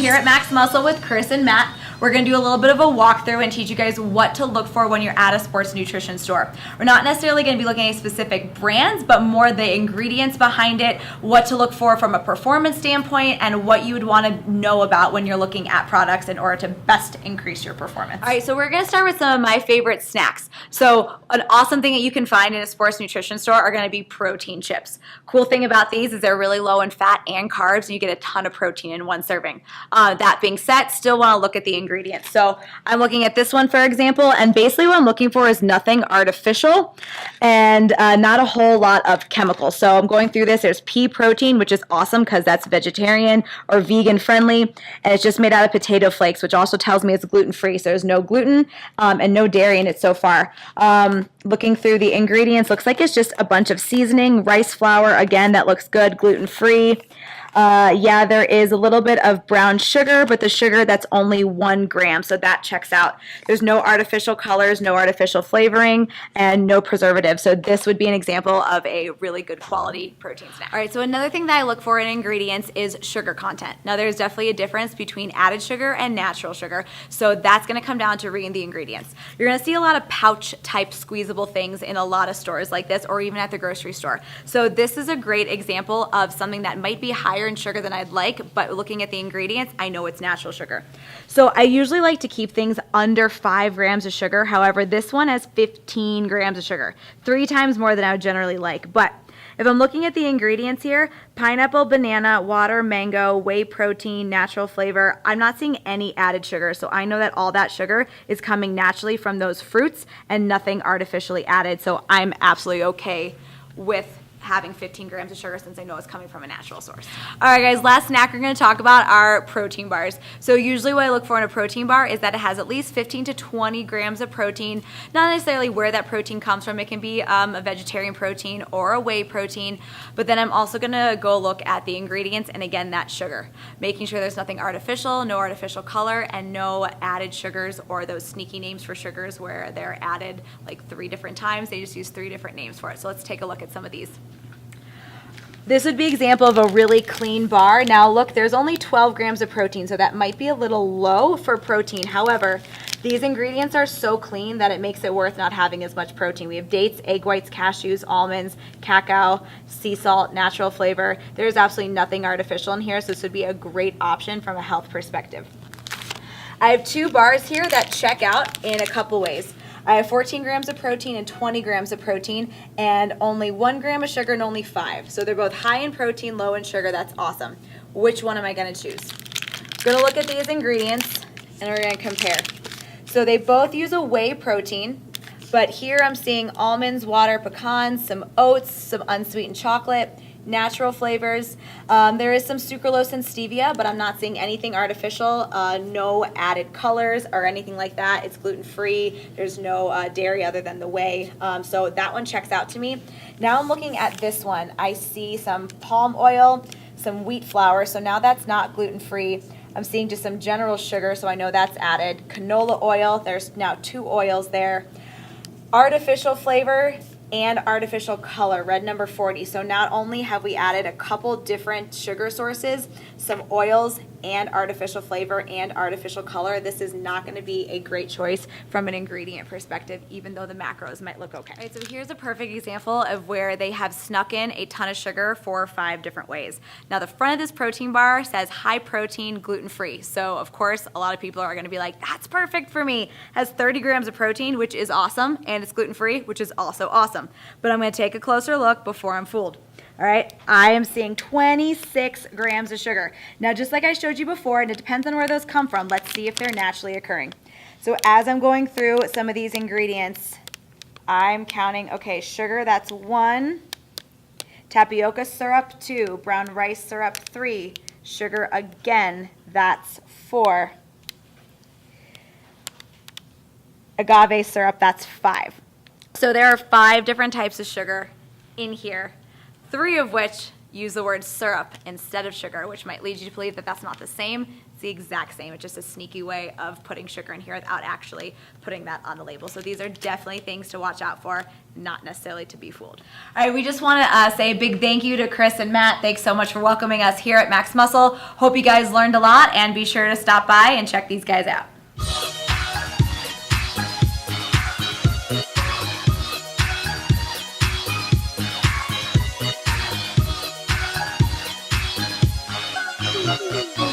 here at Max Muscle with Chris and Matt. We're going to do a little bit of a walkthrough and teach you guys what to look for when you're at a sports nutrition store. We're not necessarily going to be looking at specific brands, but more the ingredients behind it, what to look for from a performance standpoint, and what you would want to know about when you're looking at products in order to best increase your performance. All right, so we're going to start with some of my favorite snacks. So an awesome thing that you can find in a sports nutrition store are going to be protein chips. Cool thing about these is they're really low in fat and carbs, and you get a ton of protein in one serving. That being said, still want to look at the ingredients. So I'm looking at this one, for example, and basically what I'm looking for is nothing artificial and not a whole lot of chemicals. So I'm going through this. There's pea protein, which is awesome because that's vegetarian or vegan friendly, and it's just made out of potato flakes, which also tells me it's gluten-free. So there's no gluten and no dairy in it so far. Looking through the ingredients, looks like it's just a bunch of seasoning, rice flour, again, that looks good, gluten-free. Yeah, there is a little bit of brown sugar, but the sugar, that's only 1 gram, so that checks out. There's no artificial colors, no artificial flavoring, and no preservatives. So this would be an example of a really good quality protein snack. All right, so another thing that I look for in ingredients is sugar content. Now, there's definitely a difference between added sugar and natural sugar, so that's going to come down to reading the ingredients. You're going to see a lot of pouch-type squeezable things in a lot of stores like this, or even at the grocery store. So this is a great example of something that might be higher in sugar than I'd like, but looking at the ingredients, I know it's natural sugar. So I usually like to keep things under 5 grams of sugar. However, this one has 15 grams of sugar, 3 times more than I would generally like. But if I'm looking at the ingredients here, pineapple, banana, water, mango, whey protein, natural flavor, I'm not seeing any added sugar. So I know that all that sugar is coming naturally from those fruits and nothing artificially added. So I'm absolutely okay with having 15 grams of sugar since I know it's coming from a natural source. All right, guys, last snack we're going to talk about are protein bars. So usually what I look for in a protein bar is that it has at least 15 to 20 grams of protein, not necessarily where that protein comes from. It can be a vegetarian protein or a whey protein, but then I'm also going to go look at the ingredients and, again, that sugar, making sure there's nothing artificial, no artificial color, and no added sugars or those sneaky names for sugars where they're added like 3 different times. They just use 3 different names for it. So let's take a look at some of these. This would be an example of a really clean bar. Now look, there's only 12 grams of protein, so that might be a little low for protein. However, these ingredients are so clean that it makes it worth not having as much protein. We have dates, egg whites, cashews, almonds, cacao, sea salt, natural flavor. There's absolutely nothing artificial in here, so this would be a great option from a health perspective. I have 2 bars here that check out in a couple ways. I have 14 grams of protein and 20 grams of protein, and only 1 gram of sugar and only 5. So they're both high in protein, low in sugar. That's awesome. Which one am I going to choose? I'm going to look at these ingredients, and we're going to compare. So they both use a whey protein, but here I'm seeing almonds, water, pecans, some oats, some unsweetened chocolate, natural flavors. There is some sucralose and stevia, but I'm not seeing anything artificial, no added colors or anything like that. It's gluten-free. There's no dairy other than the whey. So that one checks out to me. Now I'm looking at this one. I see some palm oil, some wheat flour, so now that's not gluten-free. I'm seeing just some general sugar, so I know that's added. Canola oil, there's now 2 oils there. Artificial flavor and artificial color, red number 40. So not only have we added a couple different sugar sources, some oils and artificial flavor and artificial color, this is not going to be a great choice from an ingredient perspective, even though the macros might look okay. All right, so here's a perfect example of where they have snuck in a ton of sugar 4 or 5 different ways. Now the front of this protein bar says high protein, gluten-free. So of course, a lot of people are going to be like, that's perfect for me. It has 30 grams of protein, which is awesome, and it's gluten-free, which is also awesome. But I'm going to take a closer look before I'm fooled. All right, I am seeing 26 grams of sugar. Now, just like I showed you before, and it depends on where those come from, let's see if they're naturally occurring. So as I'm going through some of these ingredients, I'm counting, okay, sugar, that's 1, tapioca syrup, 2, brown rice syrup, 3, sugar again, that's 4, agave syrup, that's 5. So there are 5 different types of sugar in here, 3 of which use the word syrup instead of sugar, which might lead you to believe that that's not the same. the exact same. It's just a sneaky way of putting sugar in here without actually putting that on the label. So these are definitely things to watch out for, not necessarily to be fooled. All right, we just want to say a big thank you to Chris and Matt. Thanks so much for welcoming us here at Max Muscle. Hope you guys learned a lot, and be sure to stop by and check these guys out. Thank you.